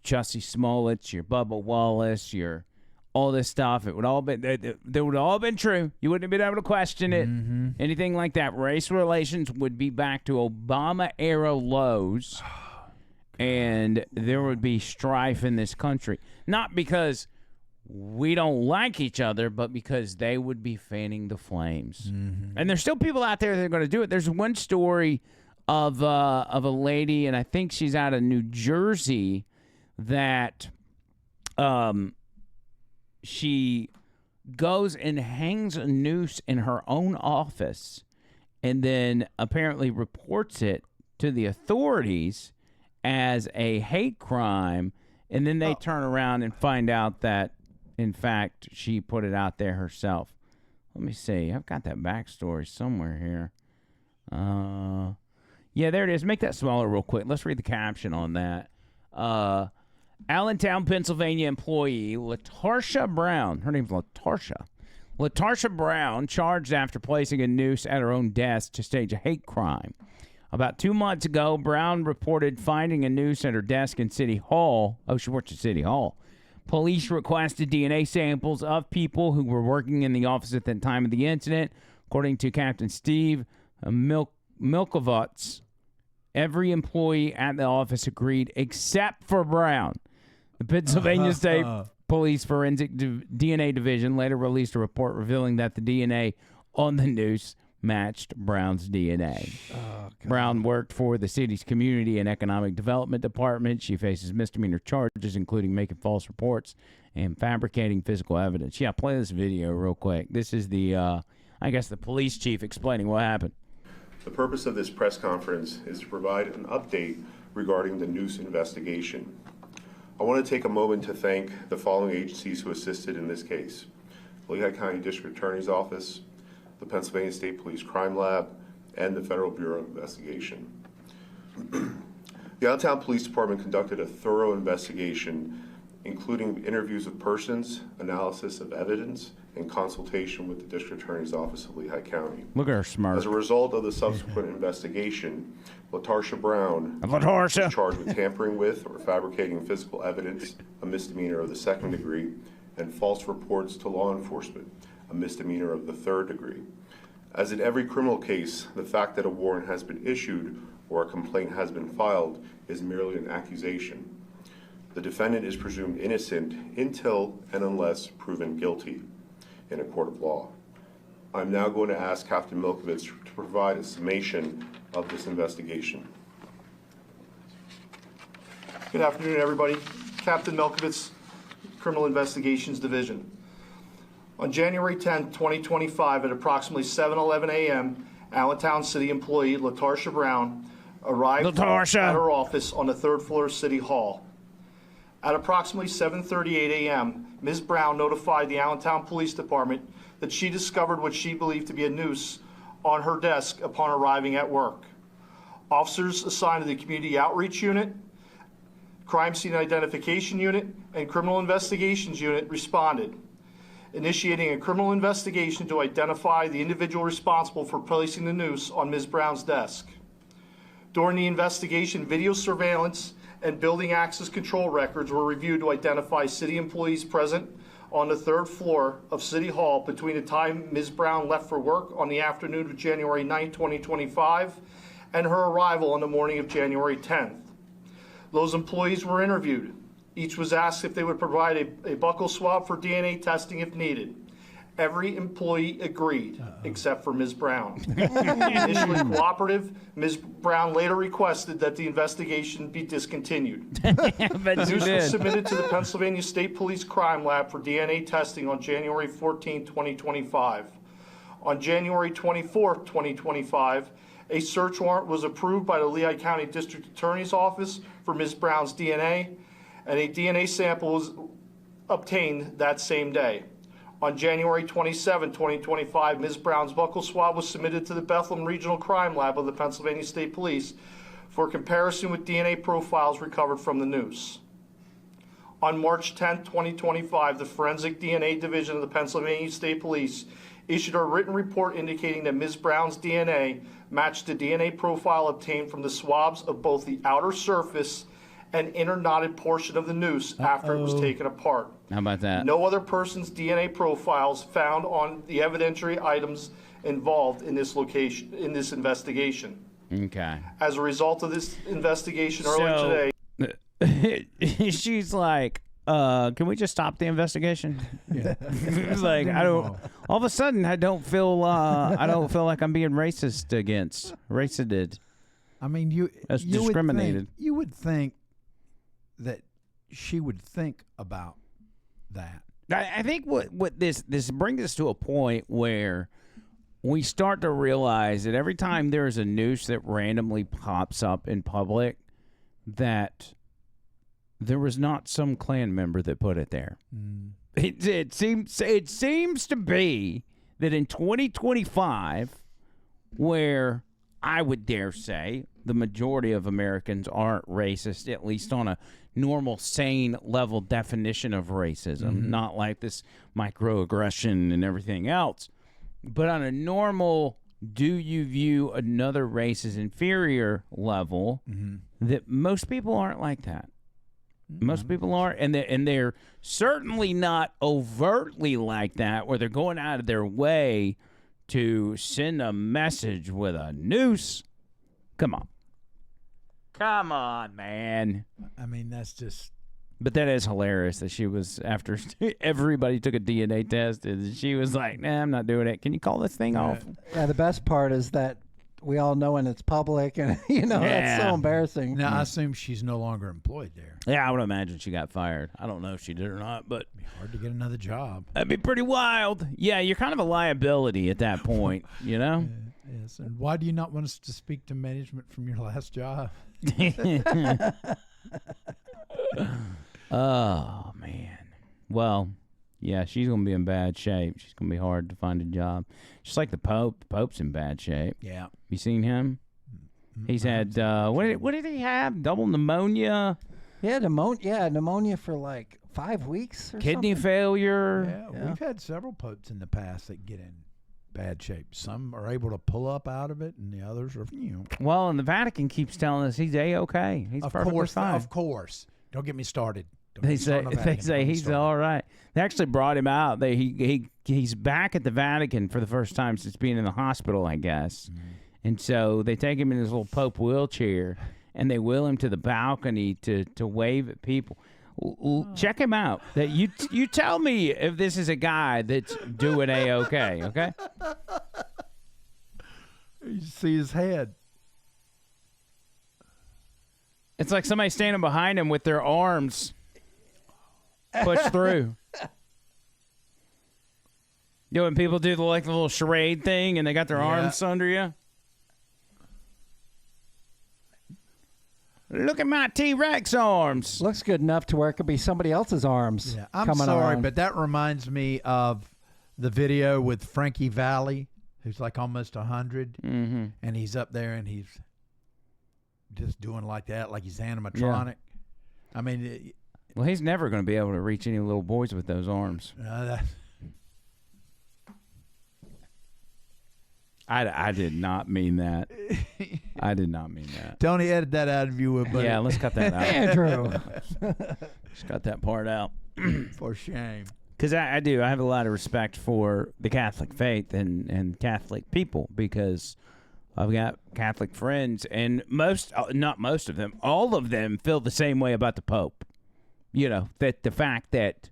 Jussie Smollett's, your Bubba Wallace, your all this stuff, it would all been they would all been true. You wouldn't have been able to question it. Mm-hmm. Anything like that. Race relations would be back to Obama era lows. and there would be strife in this country. Not because we don't like each other, but because they would be fanning the flames. Mm-hmm. And there's still people out there that are going to do it. There's one story of a lady, and I think she's out of New Jersey, that she goes and hangs a noose in her own office and then apparently reports it to the authorities as a hate crime, and then they turn around and find out that, in fact, she put it out there herself. Let me see. I've got that backstory somewhere here. Yeah, there it is. Make that smaller real quick. Let's read the caption on that. Allentown, Pennsylvania employee LaTarsha Brown. Her name's LaTarsha. LaTarsha Brown charged after placing a noose at her own desk to stage a hate crime. About 2 months ago, Brown reported finding a noose at her desk in City Hall. Oh, she works at City Hall. Police requested DNA samples of people who were working in the office at the time of the incident. According to Captain Steve Milkovitz, every employee at the office agreed except for Brown. The Pennsylvania State Police Forensic DNA Division later released a report revealing that the DNA on the noose matched Brown's DNA. Brown worked for the city's Community and Economic Development Department. She faces misdemeanor charges, including making false reports and fabricating physical evidence. Yeah, play this video real quick. This is the, I guess, the police chief explaining what happened. The purpose of this press conference is to provide an update regarding the noose investigation. I want to take a moment to thank the following agencies who assisted in this case: Lehigh County District Attorney's Office, the Pennsylvania State Police Crime Lab, and the Federal Bureau of Investigation. The Allentown Police Department conducted a thorough investigation, including interviews of persons, analysis of evidence, and consultation with the District Attorney's Office of Lehigh County. Look at her smirk. As a result of the subsequent investigation, LaTarsha Brown was charged with tampering with or fabricating physical evidence, a misdemeanor of the 2nd degree, and false reports to law enforcement, a misdemeanor of the 3rd degree. As in every criminal case, the fact that a warrant has been issued or a complaint has been filed is merely an accusation. The defendant is presumed innocent until and unless proven guilty in a court of law. I'm now going to ask Captain Milkovitz to provide a summation of this investigation. Good afternoon, everybody. Captain Milkovitz, Criminal Investigations Division. On January 10, 2025, at approximately 7:11 a.m., Allentown City employee LaTarsha Brown arrived at her office on the 3rd floor of City Hall. At approximately 7:38 a.m., Ms. Brown notified the Allentown Police Department that she discovered what she believed to be a noose on her desk upon arriving at work. Officers assigned to the Community Outreach Unit, Crime Scene Identification Unit, and Criminal Investigations Unit responded, initiating a criminal investigation to identify the individual responsible for placing the noose on Ms. Brown's desk. During the investigation, video surveillance and building access control records were reviewed to identify city employees present on the 3rd floor of City Hall between the time Ms. Brown left for work on the afternoon of January 9, 2025, and her arrival on the morning of January 10th. Those employees were interviewed. Each was asked if they would provide a buccal swab for DNA testing if needed. Every employee agreed, except for Ms. Brown. Initially cooperative, Ms. Brown later requested that the investigation be discontinued. The noose was submitted to the Pennsylvania State Police Crime Lab for DNA testing on January 14, 2025. On January 24, 2025, a search warrant was approved by the Lehigh County District Attorney's Office for Ms. Brown's DNA, and a DNA sample was obtained that same day. On January 27, 2025, Ms. Brown's buccal swab was submitted to the Bethlehem Regional Crime Lab of the Pennsylvania State Police for comparison with DNA profiles recovered from the noose. On March 10, 2025, the Forensic DNA Division of the Pennsylvania State Police issued a written report indicating that Ms. Brown's DNA matched the DNA profile obtained from the swabs of both the outer surface and inner knotted portion of the noose after it was taken apart. How about that? No other person's DNA profiles found on the evidentiary items involved in this investigation. Okay. As a result of this investigation earlier today. she's like, can we just stop the investigation? Yeah. It's like I don't. All of a sudden, I don't feel like I'm being racisted. I mean, you discriminated. You would think that she would think about that. I think what this brings us to a point where we start to realize that every time there's a noose that randomly pops up in public, that there was not some Klan member that put it there. It seems to be that in 2025, where I would dare say the majority of Americans aren't racist, at least on a normal, sane level definition of racism, not like this microaggression and everything else, but on a normal, do you view another race as inferior level, that most people aren't like that. Most people aren't, and they're certainly not overtly like that, where they're going out of their way to send a message with a noose. Come on, man. I mean, that's just. But that is hilarious that she was, after everybody took a DNA test, and she was like, "Nah, I'm not doing it. Can you call this thing off?" Yeah, the best part is that we all know when it's public, and that's so embarrassing. Now, I assume she's no longer employed there. Yeah, I would imagine she got fired. I don't know if she did or not, but It'd be hard to get another job. That'd be pretty wild. Yeah, you're kind of a liability at that point, you know? Yes. And why do you not want us to speak to management from your last job? Oh, man. Well, yeah, she's going to be in bad shape. She's going to be hard to find a job. Just like the Pope. The Pope's in bad shape. Yeah. You seen him? He's had, what did he have? Double pneumonia? Yeah, pneumonia for like 5 weeks or Kidney something. failure. Yeah, we've had several popes in the past that get in bad shape. Some are able to pull up out of it, and the others are, Well, and the Vatican keeps telling us he's A-okay. He's perfectly fine. Of course. Don't get me started. They say he's all right. They actually brought him out. He's back at the Vatican for the first time since being in the hospital, I guess. And so they take him in his little Pope wheelchair, and they wheel him to the balcony to wave at people. Check him out. That you tell me if this is a guy that's doing A-okay, okay? You see his head. It's like somebody standing behind him with their arms pushed through. You know when people do the little charade thing and they got their arms under you? Look at my T-Rex arms. Looks good enough to where it could be somebody else's arms. Yeah, I'm coming sorry, on. but that reminds me of the video with Frankie Valli, who's like almost 100, and he's up there and he's just doing like that, like he's animatronic. Yeah. I mean, well, he's never going to be able to reach any little boys with those arms. I did not mean that. I did not mean that. Tony, edit that out if you would, buddy. Yeah, let's cut that out. Andrew. Just cut that part out. For shame. Because I do. I have a lot of respect for the Catholic faith and Catholic people, because I've got Catholic friends, and not most of them, all of them feel the same way about the Pope. You know, that the fact that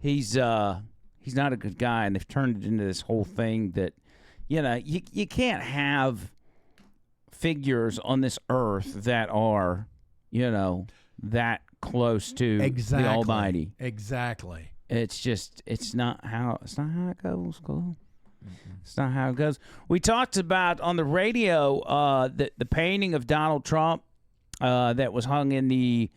he's not a good guy, and they've turned it into this whole thing that, you know, you can't have figures on this earth that are, you know, that close to the Almighty. Exactly. It's not how it goes, Cole. It's not how it goes. We talked about on the radio the painting of Donald Trump that was hung in the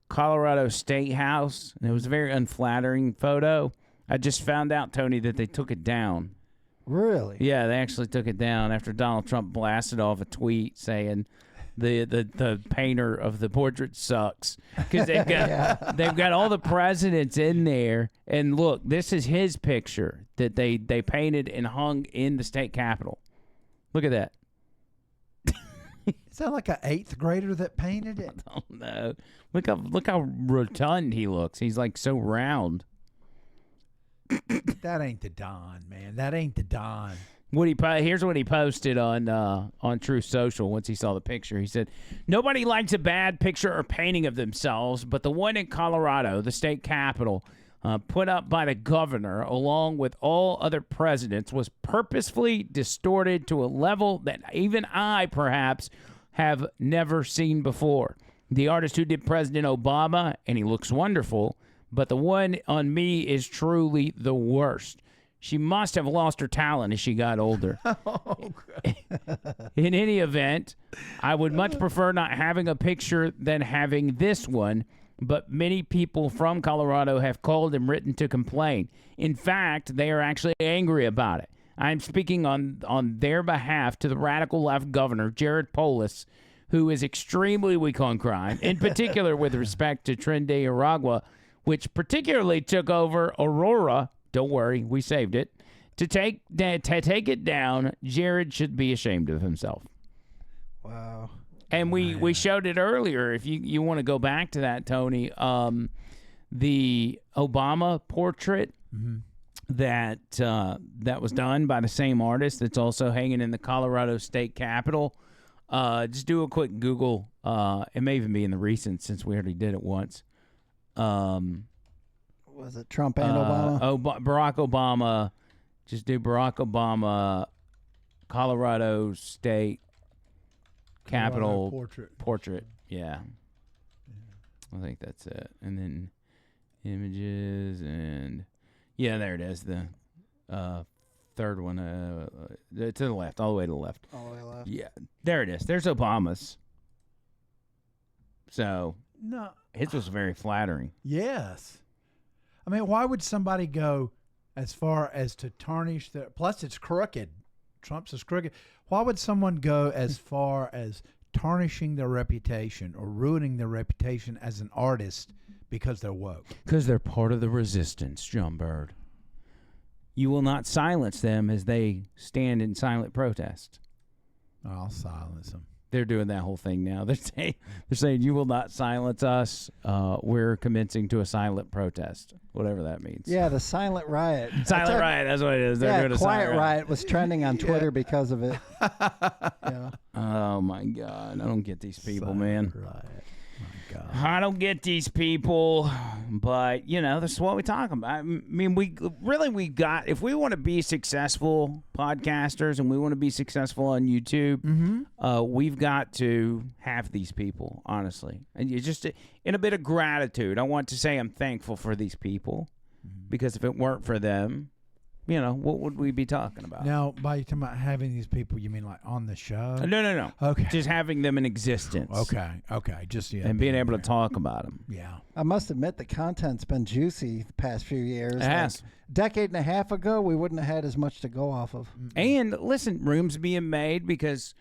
Colorado State House. And it was a very unflattering photo. I just found out, Tony, that they took it down. Really? Yeah, they actually took it down after Donald Trump blasted off a tweet saying the painter of the portrait sucks, because they've got all the presidents in there, and look, this is his picture that they painted and hung in the state capitol. Look at that. Is that like an 8th grader that painted it? I don't know. Look how rotund he looks. He's like so round. That ain't the Don, man. That ain't the Don. Here's what he posted on Truth Social once he saw the picture. He said, "Nobody likes a bad picture or painting of themselves, but the one in Colorado, the state capital, put up by the governor, along with all other presidents, was purposefully distorted to a level that even I, perhaps, have never seen before. The artist who did President Obama, and he looks wonderful, but the one on me is truly the worst. She must have lost her talent as she got older." In any event, I would much prefer not having a picture than having this one, but many people from Colorado have called and written to complain. In fact, they are actually angry about it. I'm speaking on their behalf to the radical left governor, Jared Polis, who is extremely weak on crime, in particular with respect to Tren de Aragua, which particularly took over Aurora. Don't worry, we saved it. To take it down, Jared should be ashamed of himself. Wow. And we showed it earlier. If you want to go back to that, Tony, the Obama portrait that was done by the same artist that's also hanging in the Colorado State Capitol. Just do a quick Google. It may even be in the recent since we already did it once. Was it Trump and Obama? Barack Obama. Just do Barack Obama, Colorado State Capitol portrait. Yeah. I think that's it. And then images and there it is. The third one to the left, all the way to the left. All the way left. Yeah, there it is. There's Obama's. So no, his was very flattering. Yes. I mean, why would somebody go as far as to tarnish their... Plus, it's crooked. Trump's is crooked. Why would someone go as far as tarnishing their reputation or ruining their reputation as an artist because they're woke? Because they're part of the resistance, John Bird. You will not silence them as they stand in silent protest. I'll silence them. They're doing that whole thing now. They're saying you will not silence us. We're commencing to a silent protest, whatever that means. Yeah, the silent riot. Silent riot. That's what it is. They're doing a quiet silent riot was trending on Twitter because of it. Yeah. Oh my God, I don't get these people, silent man. Riot. My God. I don't get these people, but this is what we talk about. I mean, we got, if we want to be successful podcasters and we want to be successful on YouTube, we've got to have these people, honestly. And you just, in a bit of gratitude, I want to say I'm thankful for these people, because if it weren't for them, what would we be talking about? Now, by you talking about having these people, you mean like on the show? No. Okay. Just having them in existence. Okay. Just and being able to talk about them. Yeah. I must admit the content's been juicy the past few years. It has. Decade and a half ago, we wouldn't have had as much to go off of. And listen, room's being made because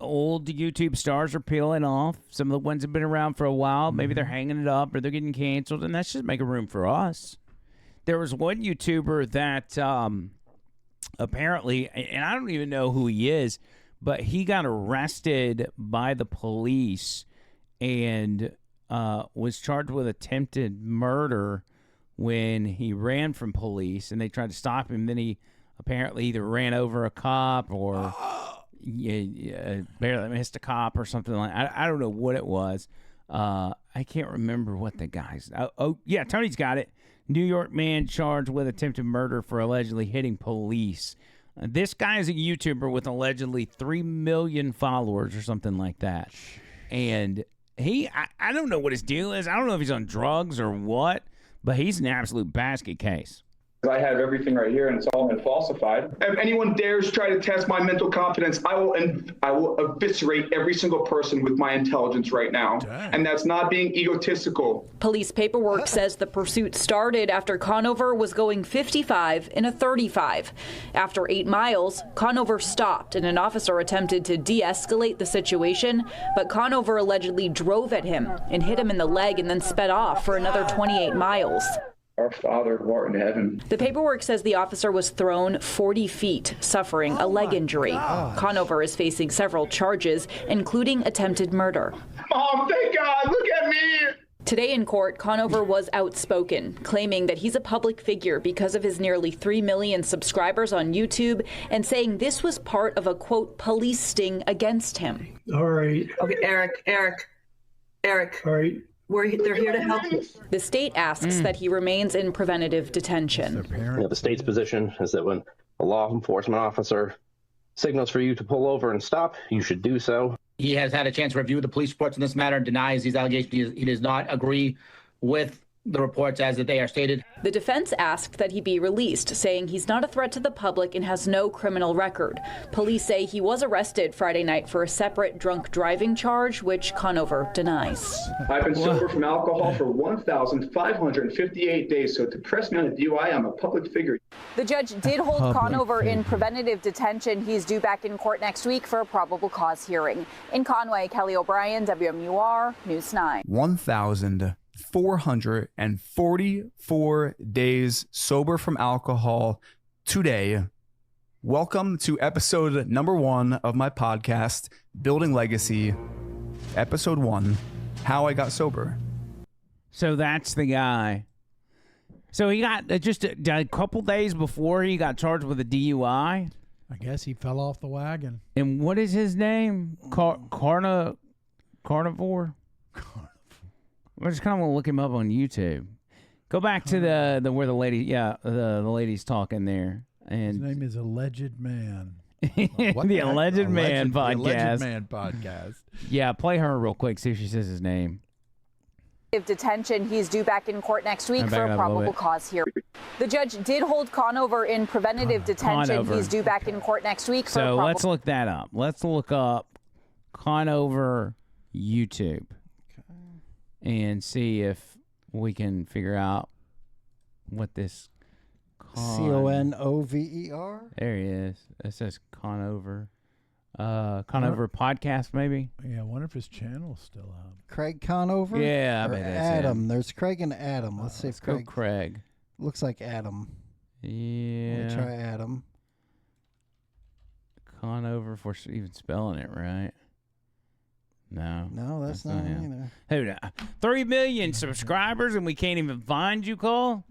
old YouTube stars are peeling off. Some of the ones have been around for a while. Maybe they're hanging it up or they're getting canceled, and that's just making room for us. There was one YouTuber that apparently, and I don't even know who he is, but he got arrested by the police and was charged with attempted murder when he ran from police, and they tried to stop him. Then he apparently either ran over a cop or barely missed a cop or something like that. I don't know what it was. I can't remember what the guy's... yeah, Tony's got it. New York man charged with attempted murder for allegedly hitting police. This guy is a YouTuber with allegedly 3 million followers or something like that. And I don't know what his deal is. I don't know if he's on drugs or what, but he's an absolute basket case. I have everything right here, and it's all been falsified. If anyone dares try to test my mental competence, I will eviscerate every single person with my intelligence right now. Dang. And that's not being egotistical. Police paperwork says the pursuit started after Conover was going 55 in a 35. After 8 miles, Conover stopped, and an officer attempted to de-escalate the situation, but Conover allegedly drove at him and hit him in the leg and then sped off for another 28 miles. Our Father who art in heaven. The paperwork says the officer was thrown 40 feet, suffering a leg injury. Conover is facing several charges, including attempted murder. Mom, thank God, look at me. Today in court, Conover was outspoken, claiming that he's a public figure because of his nearly 3 million subscribers on YouTube, and saying this was part of a, quote, police sting against him. All right. Okay, Eric. All right. They're here to help you. The state asks that he remains in preventative detention. The state's position is that when a law enforcement officer signals for you to pull over and stop, you should do so. He has had a chance to review the police reports in this matter and denies these allegations. He does not agree with the reports as that they are stated. The defense asked that he be released, saying he's not a threat to the public and has no criminal record. Police say he was arrested Friday night for a separate drunk driving charge, which Conover denies. I've been sober from alcohol for 1,558 days, so to press me on a DUI, I'm a public figure. The judge did hold Conover in preventative detention. He's due back in court next week for a probable cause hearing. In Conway, Kelly O'Brien, WMUR, News 9. 1,444 days sober from alcohol today. Welcome to episode number 1 of my podcast, Building Legacy. Episode 1, How I Got Sober. So that's the guy. So he got just a couple days before he got charged with a DUI. I guess he fell off the wagon. And what is his name? Carnivore? I just kind of want to look him up on YouTube. Go back to the where the lady, the lady's talking there. And his name is Alleged Man. The Alleged Man podcast. The Alleged Man podcast. Yeah, play her real quick. See if she says his name. Detention. He's due back in court next week for a probable cause hearing. The judge did hold Conover in preventative detention. Conover. He's due back in court next week for a So probable. let's look that up. Let's look up Conover YouTube and see if we can figure out what this Conover. There he is. It says Conover. Conover podcast, maybe. Yeah, I wonder if his channel's still up. Craig Conover? Yeah, I or bet that's Adam. him. There's Craig and Adam. Let's see if Go Craig. looks like Adam. Yeah. We'll try Adam. Conover, for even spelling it right. No, that's not him. either. Who? 3 million subscribers and we can't even find you, Cole?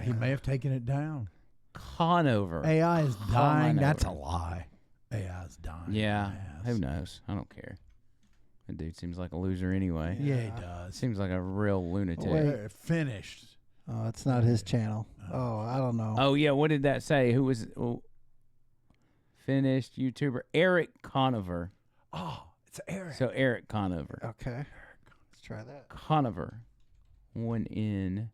He may have taken it down. Conover. AI is dying. Conover. That's a lie. AI is dying. Yeah. Who knows? I don't care. That dude seems like a loser anyway. Yeah, he does. Seems like a real lunatic. Wait, finished. Oh, it's not his channel. Oh, I don't know. Oh, yeah. What did that say? Who was finished YouTuber? Eric Conover. Oh, it's Eric. So Eric Conover. Okay. Let's try that. Conover. One in.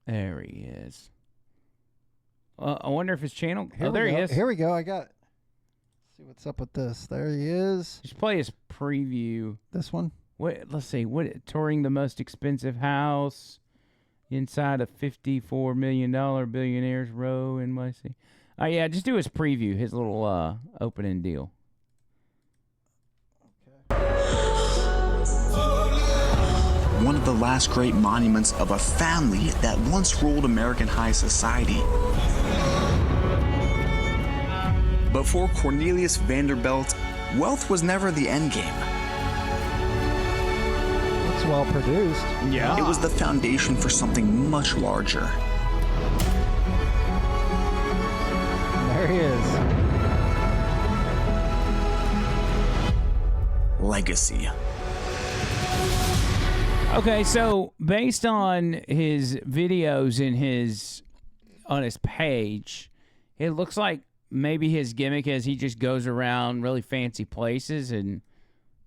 There he is. I wonder if his channel. There he is. Here we go. I got it. Let's see what's up with this. There he is. Just play his preview. This one. Let's see. Touring the most expensive house inside a $54 million billionaires row in NYC. Oh yeah, just do his preview. His little opening deal. One of the last great monuments of a family that once ruled American high society. But for Cornelius Vanderbilt, wealth was never the end game. Looks well produced. Yeah. It was the foundation for something much larger. There he is. Legacy. Okay, so based on his videos on his page, it looks like maybe his gimmick is he just goes around really fancy places and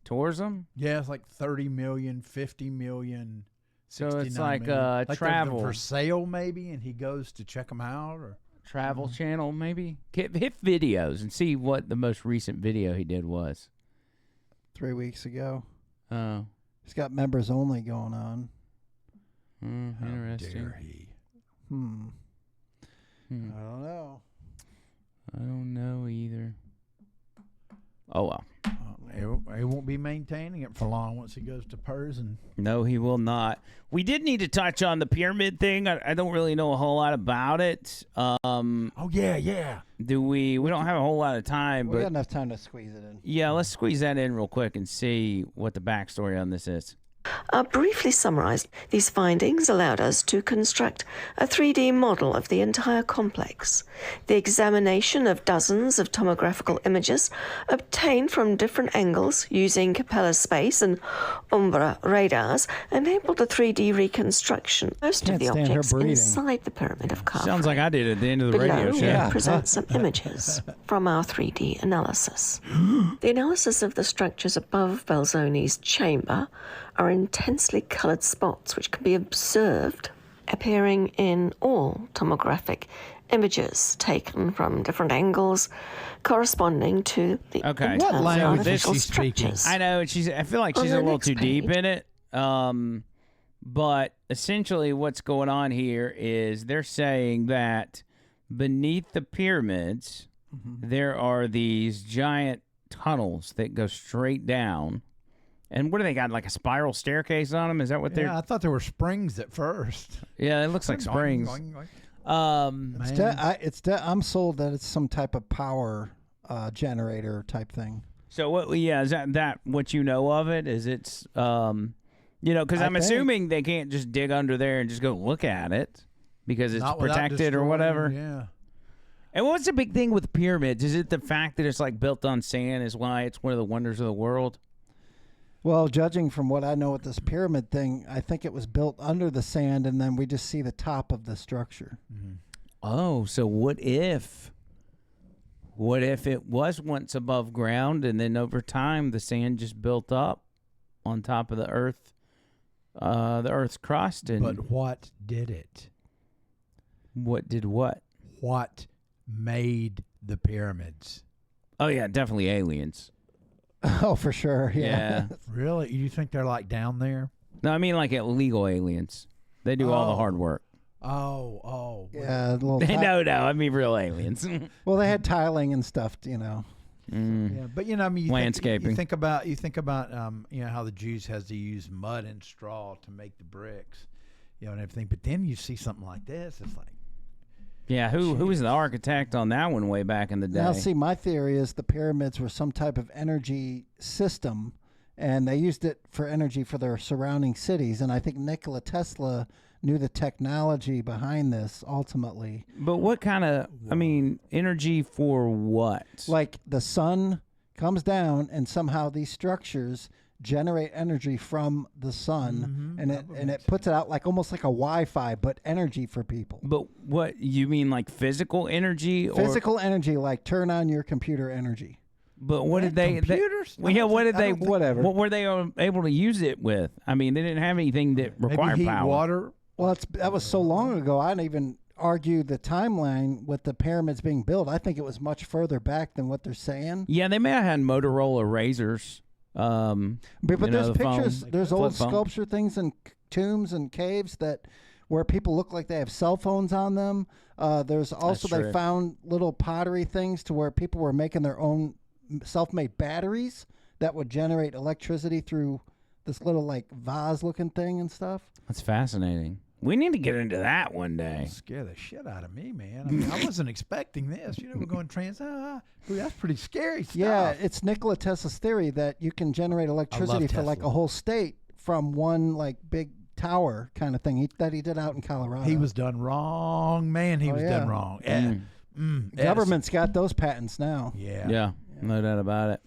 tours them. Yeah, it's like 30 million, 50 million. So it's like million. travel for sale, maybe, and he goes to check them out, or travel channel, maybe. Hit videos and see what the most recent video he did was. 3 weeks ago. Oh. He's got members only going on. Interesting. Dare he? I don't know. I don't know either. Oh, well. He won't be maintaining it for long once he goes to prison. No, he will not. We did need to touch on the pyramid thing. I don't really know a whole lot about it. Oh, yeah. We don't have a whole lot of time. We but got enough time to squeeze it in. Yeah, let's squeeze that in real quick and see what the backstory on this is. Briefly summarized, these findings allowed us to construct a 3D model of the entire complex. The examination of dozens of tomographical images obtained from different angles using Capella space and Umbra radars enabled a 3D reconstruction. Most of the objects inside the pyramid of Khafre. Sounds like I did at the end of the radio show. Below, we present some images from our 3D analysis. The analysis of the structures above Belzoni's chamber are intensely colored spots which can be observed appearing in all tomographic images taken from different angles corresponding to the internal artificial structures. I know, I feel like she's a little too deep in it. But essentially what's going on here is they're saying that beneath the pyramids, there are these giant tunnels that go straight down. And what do they got, like a spiral staircase on them? Is that what they're... Yeah, I thought there were springs at first. Yeah, it looks like springs. I'm sold that it's some type of power generator type thing. So what? Yeah, is that what you know of it? Is it's because I'm assuming they can't just dig under there and just go look at it because it's protected or whatever. Yeah. And what's the big thing with the pyramids? Is it the fact that it's like built on sand is why it's one of the wonders of the world? Well, judging from what I know with this pyramid thing, I think it was built under the sand, and then we just see the top of the structure. Oh, so what if it was once above ground, and then over time the sand just built up on top of the Earth's crust? And but what did it? What did what? What made the pyramids? Oh yeah, definitely aliens. Oh, for sure. Yeah. Really? You think they're like down there? No, I mean like illegal aliens. They do all the hard work. Oh. Yeah. No, I mean real aliens. Well, they had tiling and stuff, Yeah, but I mean, landscaping. You think about how the Jews has to use mud and straw to make the bricks, and everything. But then you see something like this, it's like. Yeah, who was the architect on that one way back in the day? Now, see, my theory is the pyramids were some type of energy system, and they used it for energy for their surrounding cities. And I think Nikola Tesla knew the technology behind this ultimately. But what kind of, energy for what? Like the sun comes down, and somehow these structures generate energy from the sun, and it puts it out like almost like a Wi-Fi, but energy for people. But what you mean, like physical energy? Physical energy, like turn on your computer energy. But what did they? Computers? Whatever. What were they able to use it with? I mean, they didn't have anything that required Maybe heat, power. water. Well, that was so long ago. I didn't even argue the timeline with the pyramids being built. I think it was much further back than what they're saying. Yeah, they may have had Motorola razors. But there's pictures. There's old sculpture things in tombs and caves where people look like they have cell phones on them. There's also they found little pottery things to where people were making their own self-made batteries that would generate electricity through this little like vase-looking thing and stuff. That's fascinating. We need to get into that one day. Scare the shit out of me, man. I mean, I wasn't expecting this. We're going that's pretty scary stuff. Yeah, it's Nikola Tesla's theory that you can generate electricity for like a whole state from one like big tower kind of thing that he did out in Colorado. He was done wrong, man. He was done wrong. Government's got those patents now. Yeah, no doubt about it.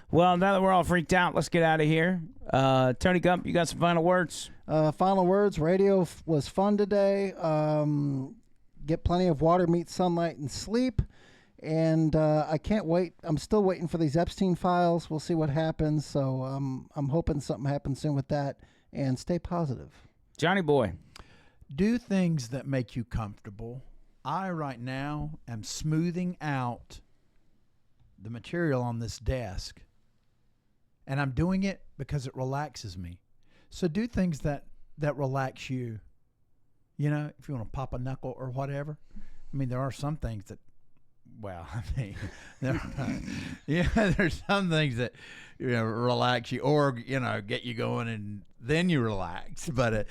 Well, now that we're all freaked out, let's get out of here. Tony Gump, you got some final words? Final words. Radio was fun today. Get plenty of water, meat, sunlight, and sleep. And I can't wait. I'm still waiting for these Epstein files. We'll see what happens. So I'm hoping something happens soon with that. And stay positive. Johnny Boy. Do things that make you comfortable. I, right now, am smoothing out the material on this desk. And I'm doing it because it relaxes me. So do things that relax you. You know, if you want to pop a knuckle or whatever. I mean, there are some things that, there's some things that, relax you or, get you going and then you relax. But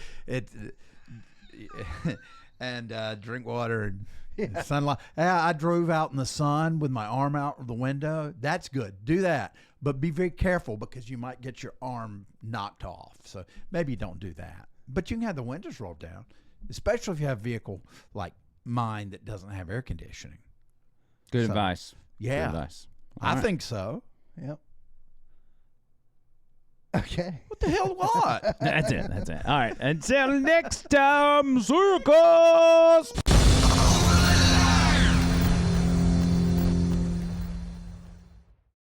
and drink water and sunlight. Yeah, I drove out in the sun with my arm out of the window. That's good. Do that. But be very careful because you might get your arm knocked off. So maybe don't do that. But you can have the windows rolled down, especially if you have a vehicle like mine that doesn't have air conditioning. Good advice. Yeah. Good advice. I think so. Yep. Okay. What the hell? What? That's it. All right. Until next time, circus.